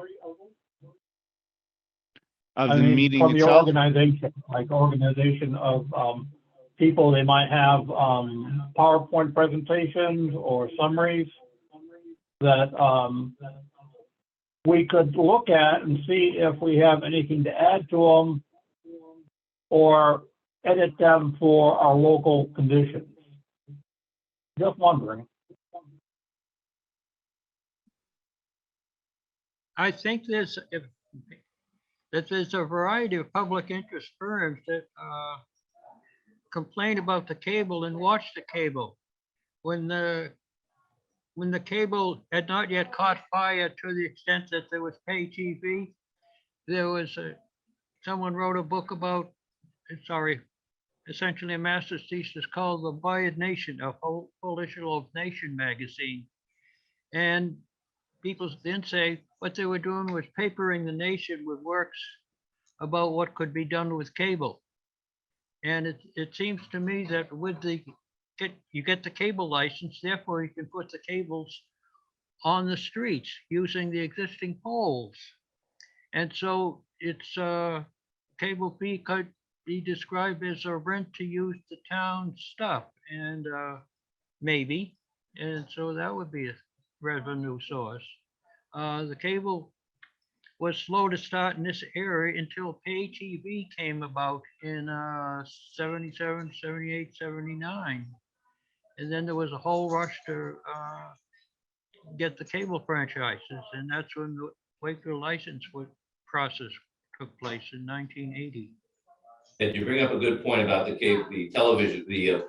I the mean, meeting from your itself, organization, like organization of people, they might have PowerPoint presentations or summaries that we could look at and see if we have anything to add to them or edit them for our local conditions. Just wondering. I think that there's a variety of public interest firms that complain about the cable and watch the cable. When the cable had not yet caught fire to the extent that there was pay TV, there was someone wrote a book about, essentially a master's thesis called The Buyed Nation, a full issue of Nation magazine. And people then say what they were doing was papering the nation with works about what could be done with cable. And it seems to me that with you get the cable license, therefore you can put the cables on the streets using the existing poles. And so it's cable fee could be described as a rent to use the town stuff, and maybe, and so that would be a revenue source. The cable was slow to start in this area until pay TV came about in 77, 78, 79. And then there was a whole rush to get the cable franchises, and that's when the Wakefield license process took place in 1980. And you bring up a good point about the cable, the television, the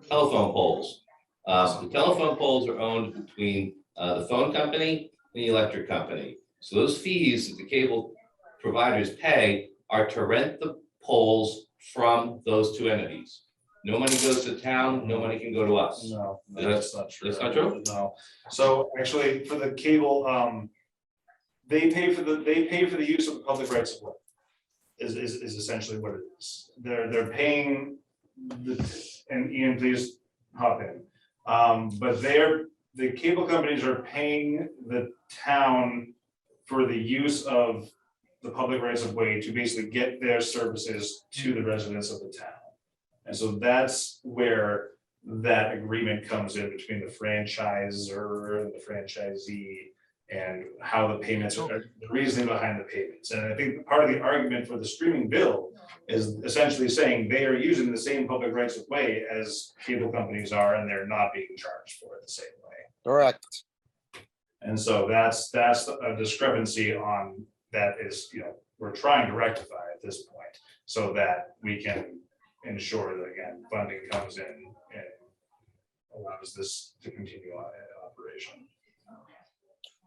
telephone poles. The telephone poles are owned between the phone company and the electric company. So those fees that the cable providers pay are to rent the poles from those two entities. No money goes to town, no money can go to us. No, That's that's not true. that's not true? No. So actually, for the cable, they pay for the use of the public rights of way. Is essentially what it is. They're paying and Ian, please hop in. But the cable companies are paying the town for the use of the public rights of way to basically get their services to the residents of the town. And so that's where that agreement comes in between the franchisor and the franchisee, and how the payments are, the reasoning behind the payments. And I think part of the argument for the streaming bill is essentially saying they are using the same public rights of way as cable companies are, and they're not being charged for it the same way. Correct. And so that's a discrepancy on that is, we're trying to rectify at this point so that we can ensure that, again, funding comes in and allows this to continue on in operation.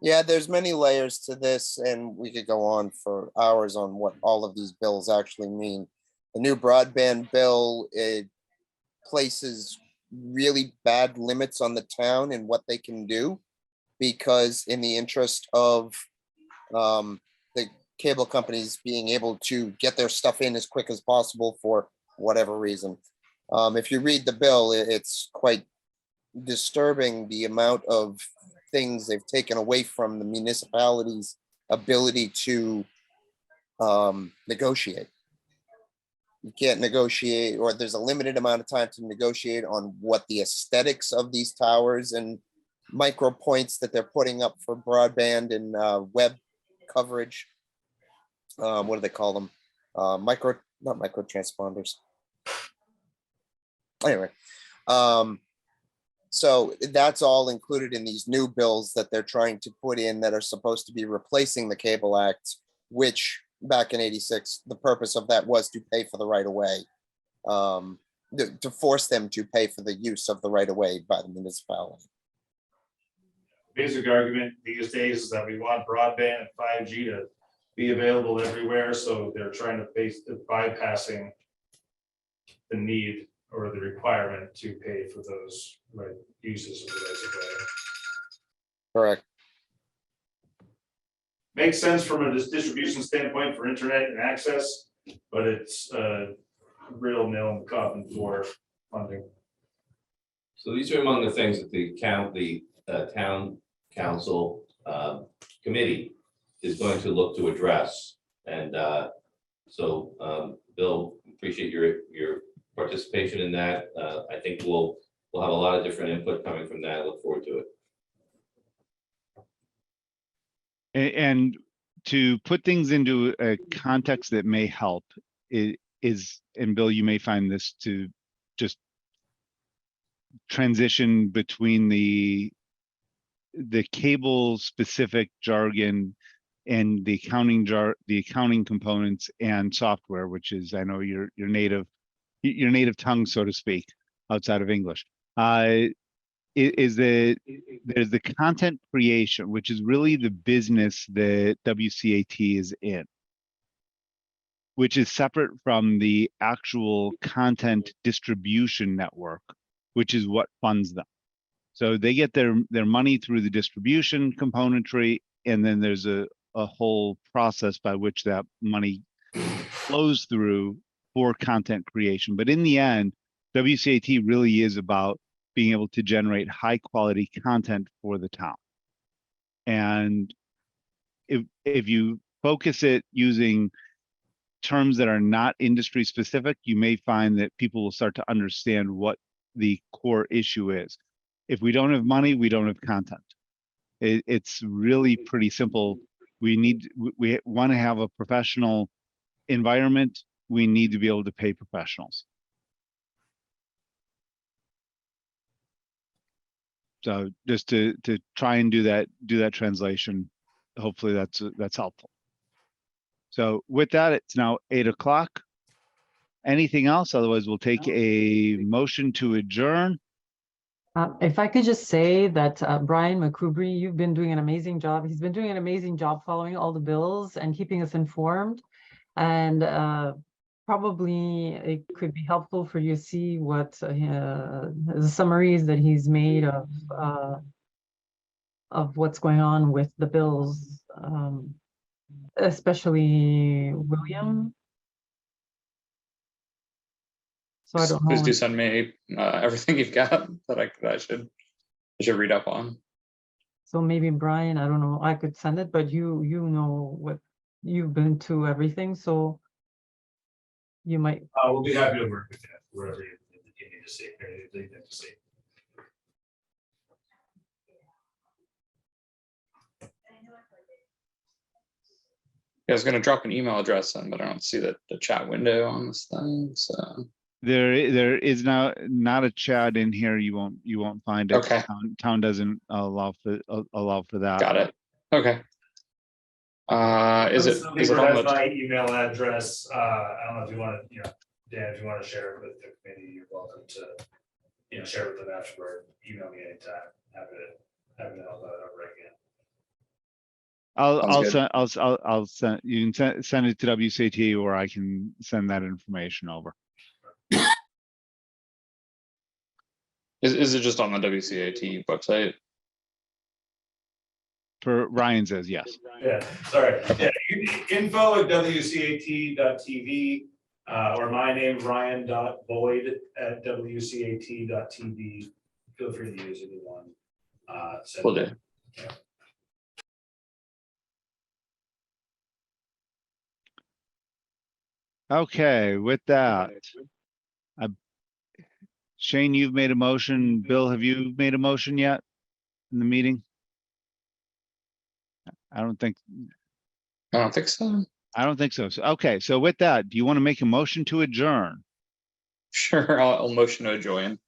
Yeah, there's many layers to this, and we could go on for hours on what all of these bills actually mean. The new broadband bill, it places really bad limits on the town and what they can do, because in the interest of the cable companies being able to get their stuff in as quick as possible for whatever reason. If you read the bill, it's quite disturbing the amount of things they've taken away from the municipality's ability to negotiate. You can't negotiate, or there's a limited amount of time to negotiate on what the aesthetics of these towers and micro points that they're putting up for broadband and web coverage. What do they call them? Not micro transponders. Anyway, so that's all included in these new bills that they're trying to put in that are supposed to be replacing the Cable Act, which back in '86, the purpose of that was to pay for the right of way, to force them to pay for the use of the right of way by the municipality. basic argument these days is that we want broadband and 5G to be available everywhere, so they're trying to bypassing the need or the requirement to pay for those uses of the rights of way. Correct. Makes sense from a distribution standpoint for internet and access, but it's a real nail in the coffin for funding. So these are among the things that the town council committee is going to look to address. And Bill, appreciate your participation in that. I think we'll have a lot of different input coming from that. I look forward to it. And to put things into a context that may help is, and Bill, you may find this to just transition between the cable specific jargon and the accounting components and software, which is, I know your native tongue, so to speak, outside of English. There's the content creation, which is really the business that WCAT is in, which is separate from the actual content distribution network, which is what funds them. So they get their money through the distribution componentry, and then there's a whole process by which that money flows through for content creation. But in the end, WCAT really is about being able to generate high quality content for the town. And if you focus it using terms that are not industry specific, you may find that people will start to understand what the core issue is. If we don't have money, we don't have content. It's really pretty simple. We want to have a professional environment. We need to be able to pay professionals. So just to try and do that translation, hopefully that's helpful. So with that, it's now 8 o'clock. Anything else? Otherwise, we'll take a motion to adjourn. If I could just say that Brian McCubry, you've been doing an amazing job. He's been doing an amazing job following all the bills and keeping us informed. And probably it could be helpful for you to see what the summaries that he's made of what's going on with the bills, especially William. So I don't know. Please do send me everything you've got that I should read up on. So maybe Brian, I don't know, I could send it, but you know what, you've been to everything, so you might. We'll be happy to work with you, wherever you need to see, or you need to see. I was going to drop an email address in, but I don't see the chat window on this thing. So There is now not a chat in here. You won't find it. Okay. Town doesn't allow for that. got it. Okay. Is it on Has the? my email address? I don't know if you want to, Dan, if you want to share it with the committee, you're welcome to, share it with them afterward. Email me anytime. Happy to help out over again. Sounds I'll send, you can send it to WCT, or I can send that information over. Is it just on the WCAT website? For Ryan says yes. Yeah, sorry. Yeah, info@wcat.tv, or my name, ryan.boyd@wcat.tv. Feel free to use either one. Will do. Yeah. Okay, with that, Shane, you've made a motion. Bill, have you made a motion yet in the meeting? I don't think so. I don't think so. So, okay, so with that, do you want to make a motion to adjourn? Sure, I'll motion to join.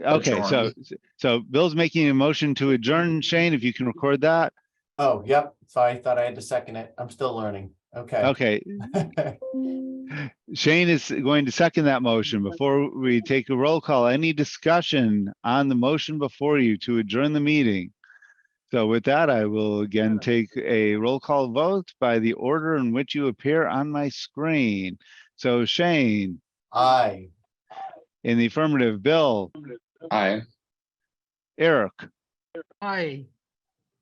Okay, so Bill's making a motion to adjourn. Shane, if you can record that. Oh, yep. Sorry, I thought I had to second it. I'm still learning. Okay. Okay. Shane is going to second that motion. Before we take a roll call, any discussion on the motion before you to adjourn the meeting? So with that, I will again take a roll call vote by the order in which you appear on my screen. So Shane, Aye. in the affirmative, Bill, Aye. Eric, Aye.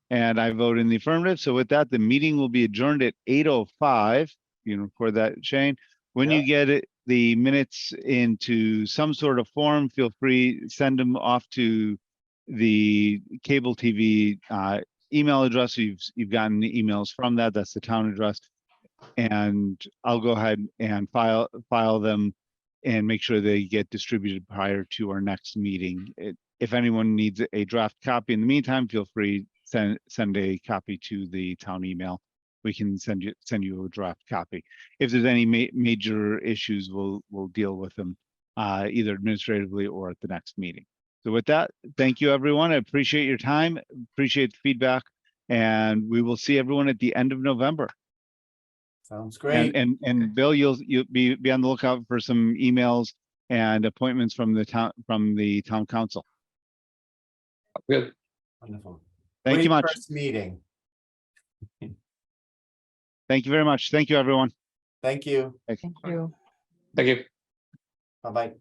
and I vote in the affirmative. So with that, the meeting will be adjourned at 8:05. You can record that, Shane. When you get it, the minutes into some sort of form, feel free, send them off to the cable TV email address. You've gotten the emails from that. That's the town address. And I'll go ahead and file them and make sure they get distributed prior to our next meeting. If anyone needs a draft copy in the meantime, feel free, send a copy to the town email. We can send you a draft copy. If there's any major issues, we'll deal with them either administratively or at the next meeting. So with that, thank you, everyone. I appreciate your time, appreciate the feedback, and we will see everyone at the end of November. Sounds great. And Bill, you'll be on the lookout for some emails and appointments from the town council. Good. Wonderful. Thank you Great much. first meeting. Thank you very much. Thank you, everyone. Thank you. Thank you. Thank you. Bye-bye.